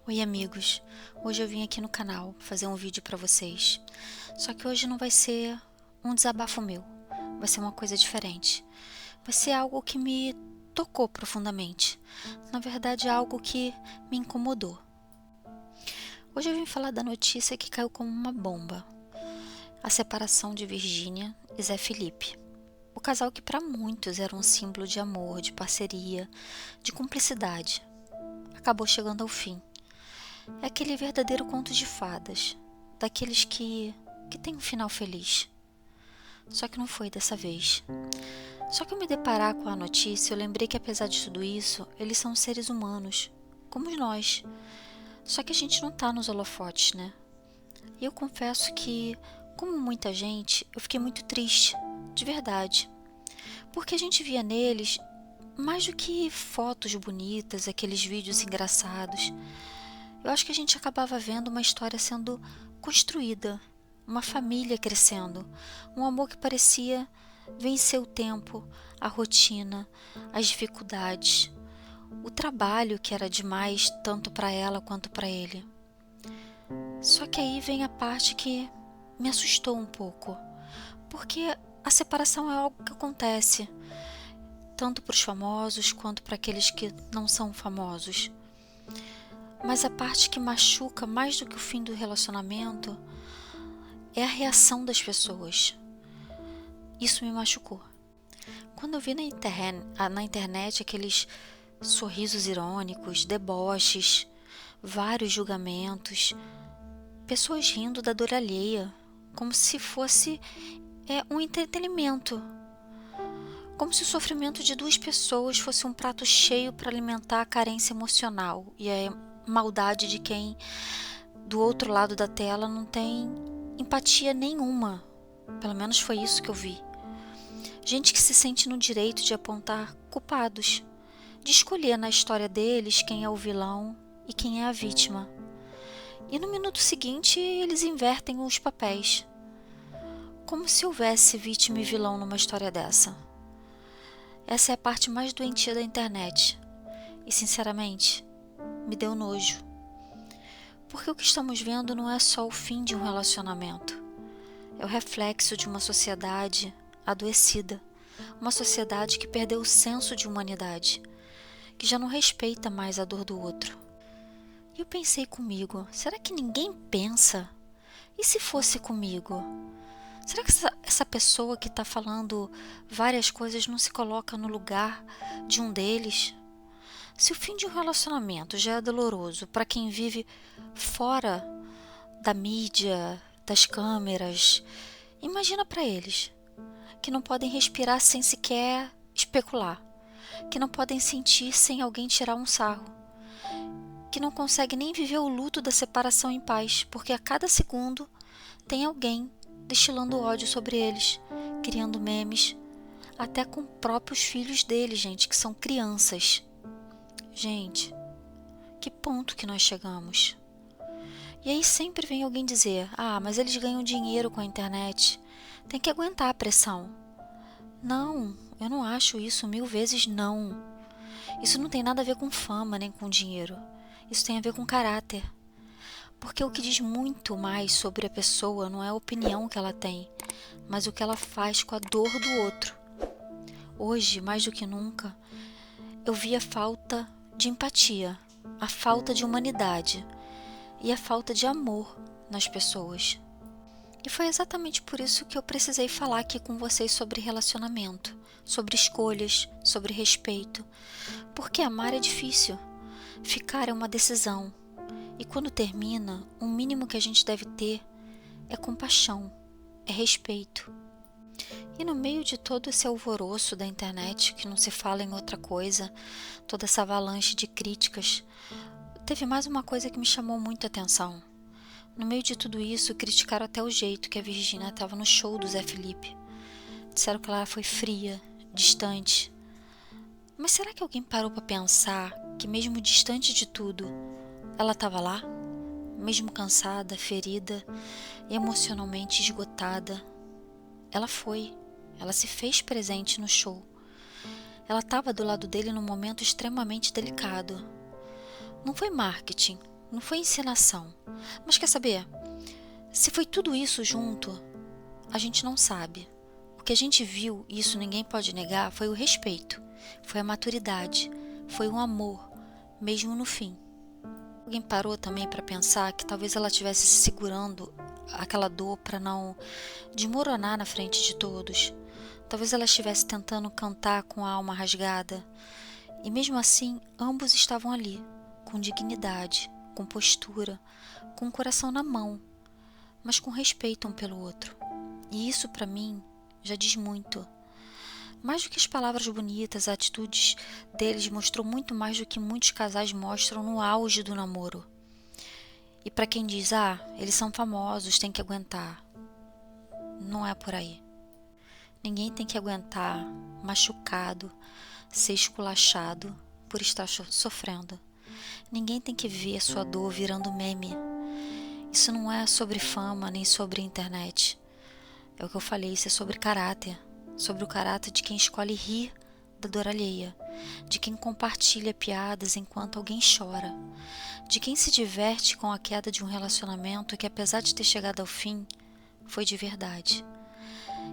Oi amigos, hoje eu vim aqui no canal fazer um vídeo pra vocês. Só que hoje não vai ser um desabafo meu, vai ser uma coisa diferente. Vai ser algo que me tocou profundamente. Na verdade, é algo que me incomodou. Hoje eu vim falar da notícia que caiu como uma bomba. A separação de Virgínia e Zé Felipe. O casal que para muitos era um símbolo de amor, de parceria, de cumplicidade. Acabou chegando ao fim. É aquele verdadeiro conto de fadas, daqueles que tem um final feliz. Só que não foi dessa vez. Só que ao me deparar com a notícia, eu lembrei que apesar de tudo isso, eles são seres humanos, como nós. Só que a gente não tá nos holofotes, né? E eu confesso que, como muita gente, eu fiquei muito triste, de verdade. Porque a gente via neles mais do que fotos bonitas, aqueles vídeos engraçados. Eu acho que a gente acabava vendo uma história sendo construída, uma família crescendo, um amor que parecia vencer o tempo, a rotina, as dificuldades, o trabalho que era demais tanto para ela quanto para ele. Só que aí vem a parte que me assustou um pouco, porque a separação é algo que acontece, tanto para os famosos quanto para aqueles que não são famosos. Mas a parte que machuca mais do que o fim do relacionamento é a reação das pessoas. Isso me machucou. Quando eu vi na internet aqueles sorrisos irônicos, deboches, vários julgamentos, pessoas rindo da dor alheia, como se fosse um entretenimento. Como se o sofrimento de duas pessoas fosse um prato cheio para alimentar a carência emocional e a maldade de quem do outro lado da tela não tem empatia nenhuma. Pelo menos foi isso que eu vi. Gente que se sente no direito de apontar culpados, de escolher na história deles quem é o vilão e quem é a vítima. E no minuto seguinte eles invertem os papéis. Como se houvesse vítima e vilão numa história dessa. Essa é a parte mais doentia da internet. E sinceramente, me deu nojo. Porque o que estamos vendo não é só o fim de um relacionamento. É o reflexo de uma sociedade adoecida. Uma sociedade que perdeu o senso de humanidade. Que já não respeita mais a dor do outro. E eu pensei comigo, será que ninguém pensa? E se fosse comigo? Será que essa pessoa que está falando várias coisas não se coloca no lugar de um deles? Se o fim de um relacionamento já é doloroso para quem vive fora da mídia, das câmeras, imagina para eles, que não podem respirar sem sequer especular, que não podem sentir sem alguém tirar um sarro, que não conseguem nem viver o luto da separação em paz, porque a cada segundo tem alguém destilando ódio sobre eles, criando memes, até com próprios filhos deles, gente, que são crianças. Gente, que ponto que nós chegamos? E aí sempre vem alguém dizer, mas eles ganham dinheiro com a internet, tem que aguentar a pressão. Não, eu não acho isso, 1000 vezes não. Isso não tem nada a ver com fama nem com dinheiro, isso tem a ver com caráter. Porque o que diz muito mais sobre a pessoa não é a opinião que ela tem, mas o que ela faz com a dor do outro. Hoje, mais do que nunca, eu vi a falta de empatia, a falta de humanidade e a falta de amor nas pessoas. E foi exatamente por isso que eu precisei falar aqui com vocês sobre relacionamento, sobre escolhas, sobre respeito. Porque amar é difícil, ficar é uma decisão. E quando termina, o mínimo que a gente deve ter é compaixão, é respeito. E no meio de todo esse alvoroço da internet, que não se fala em outra coisa, toda essa avalanche de críticas, teve mais uma coisa que me chamou muito a atenção. No meio de tudo isso, criticaram até o jeito que a Virgínia estava no show do Zé Felipe. Disseram que ela foi fria, distante. Mas será que alguém parou para pensar que mesmo distante de tudo, ela estava lá, mesmo cansada, ferida, emocionalmente esgotada? Ela foi, ela se fez presente no show. Ela estava do lado dele num momento extremamente delicado. Não foi marketing, não foi encenação. Mas quer saber? Se foi tudo isso junto, a gente não sabe. O que a gente viu, e isso ninguém pode negar, foi o respeito, foi a maturidade, foi o amor, mesmo no fim. Alguém parou também para pensar que talvez ela estivesse se segurando aquela dor para não desmoronar na frente de todos? Talvez ela estivesse tentando cantar com a alma rasgada. E mesmo assim, ambos estavam ali, com dignidade, com postura, com o coração na mão, mas com respeito um pelo outro. E isso, para mim, já diz muito. Mais do que as palavras bonitas, as atitudes deles mostrou muito mais do que muitos casais mostram no auge do namoro. E para quem diz, eles são famosos, tem que aguentar. Não é por aí. Ninguém tem que aguentar machucado, ser esculachado por estar sofrendo. Ninguém tem que ver sua dor virando meme. Isso não é sobre fama nem sobre internet. É o que eu falei, isso é sobre caráter. Sobre o caráter de quem escolhe rir da dor alheia, de quem compartilha piadas enquanto alguém chora, de quem se diverte com a queda de um relacionamento que, apesar de ter chegado ao fim, foi de verdade.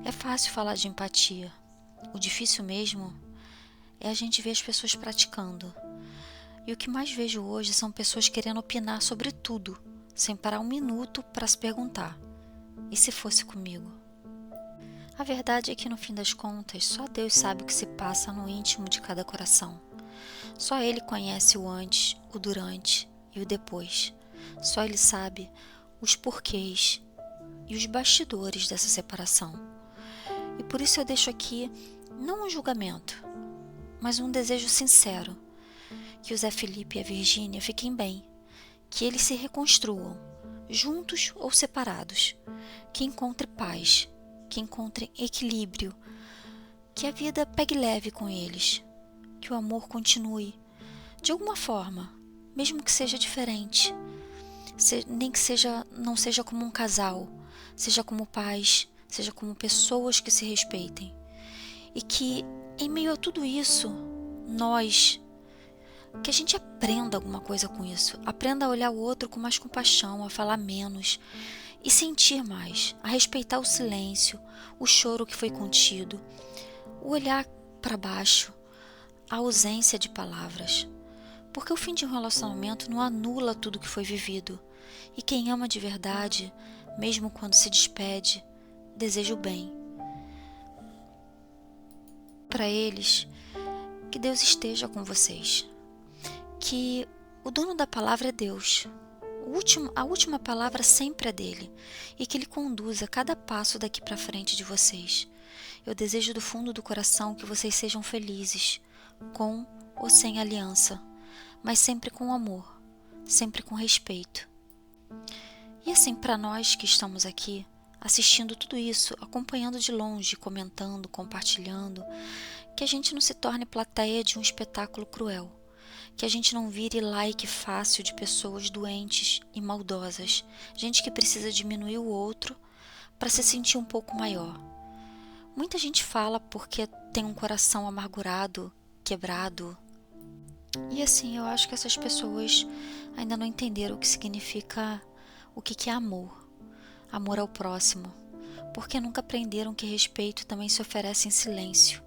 É fácil falar de empatia. O difícil mesmo é a gente ver as pessoas praticando. E o que mais vejo hoje são pessoas querendo opinar sobre tudo, sem parar um minuto para se perguntar: e se fosse comigo? A verdade é que, no fim das contas, só Deus sabe o que se passa no íntimo de cada coração. Só Ele conhece o antes, o durante e o depois. Só Ele sabe os porquês e os bastidores dessa separação. E por isso eu deixo aqui não um julgamento, mas um desejo sincero: que o Zé Felipe e a Virgínia fiquem bem, que eles se reconstruam, juntos ou separados, que encontrem paz, que encontrem equilíbrio, que a vida pegue leve com eles, que o amor continue, de alguma forma, mesmo que seja diferente, nem que não seja como um casal, seja como pais, seja como pessoas que se respeitem. E que, em meio a tudo isso, que a gente aprenda alguma coisa com isso, aprenda a olhar o outro com mais compaixão, a falar menos e sentir mais, a respeitar o silêncio, o choro que foi contido, o olhar para baixo, a ausência de palavras. Porque o fim de um relacionamento não anula tudo que foi vivido. E quem ama de verdade, mesmo quando se despede, deseja o bem. Para eles, que Deus esteja com vocês. Que o dono da palavra é Deus. A última palavra sempre é dele, e que ele conduza cada passo daqui para frente de vocês. Eu desejo do fundo do coração que vocês sejam felizes, com ou sem aliança, mas sempre com amor, sempre com respeito. E assim, para nós que estamos aqui, assistindo tudo isso, acompanhando de longe, comentando, compartilhando, que a gente não se torne plateia de um espetáculo cruel, que a gente não vire like fácil de pessoas doentes e maldosas, gente que precisa diminuir o outro para se sentir um pouco maior. Muita gente fala porque tem um coração amargurado, quebrado. E assim, eu acho que essas pessoas ainda não entenderam o que significa, o que é amor. Amor ao próximo, porque nunca aprenderam que respeito também se oferece em silêncio.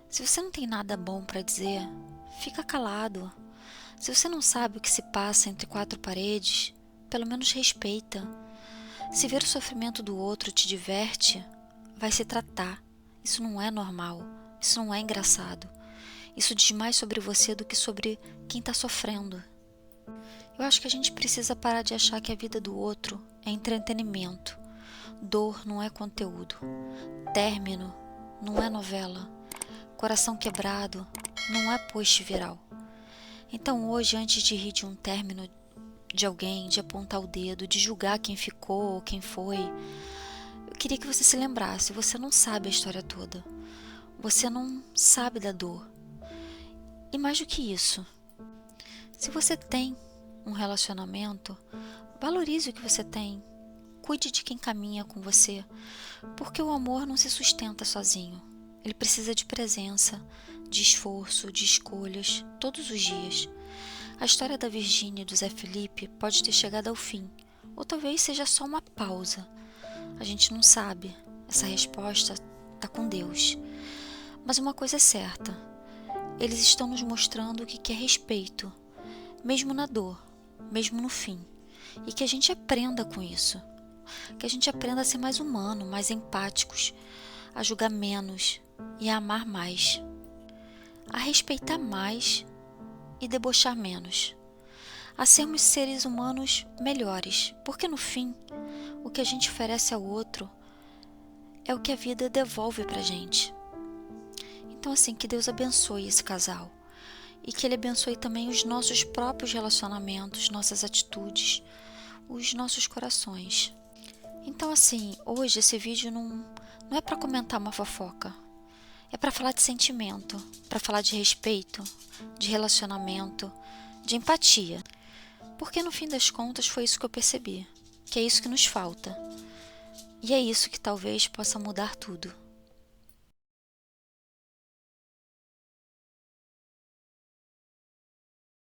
Se você não tem nada bom para dizer, fica calado. Se você não sabe o que se passa entre quatro paredes, pelo menos respeita. Se ver o sofrimento do outro te diverte, vai se tratar. Isso não é normal, isso não é engraçado. Isso diz mais sobre você do que sobre quem está sofrendo. Eu acho que a gente precisa parar de achar que a vida do outro é entretenimento. Dor não é conteúdo. Término não é novela. Coração quebrado não é post viral. Então hoje, antes de rir de um término de alguém, de apontar o dedo, de julgar quem ficou ou quem foi, eu queria que você se lembrasse: você não sabe a história toda. Você não sabe da dor. E mais do que isso, se você tem um relacionamento, valorize o que você tem. Cuide de quem caminha com você, porque o amor não se sustenta sozinho. Ele precisa de presença, de esforço, de escolhas, todos os dias. A história da Virgínia e do Zé Felipe pode ter chegado ao fim, ou talvez seja só uma pausa. A gente não sabe. Essa resposta está com Deus. Mas uma coisa é certa: eles estão nos mostrando o que é respeito, mesmo na dor, mesmo no fim. E que a gente aprenda com isso. Que a gente aprenda a ser mais humano, mais empáticos, a julgar menos e a amar mais. A respeitar mais e debochar menos. A sermos seres humanos melhores, porque no fim, o que a gente oferece ao outro é o que a vida devolve pra gente. Então, assim, que Deus abençoe esse casal e que Ele abençoe também os nossos próprios relacionamentos, nossas atitudes, os nossos corações. Então, assim, hoje esse vídeo não é para comentar uma fofoca, é para falar de sentimento, para falar de respeito, de relacionamento, de empatia. Porque no fim das contas foi isso que eu percebi, que é isso que nos falta. E é isso que talvez possa mudar tudo.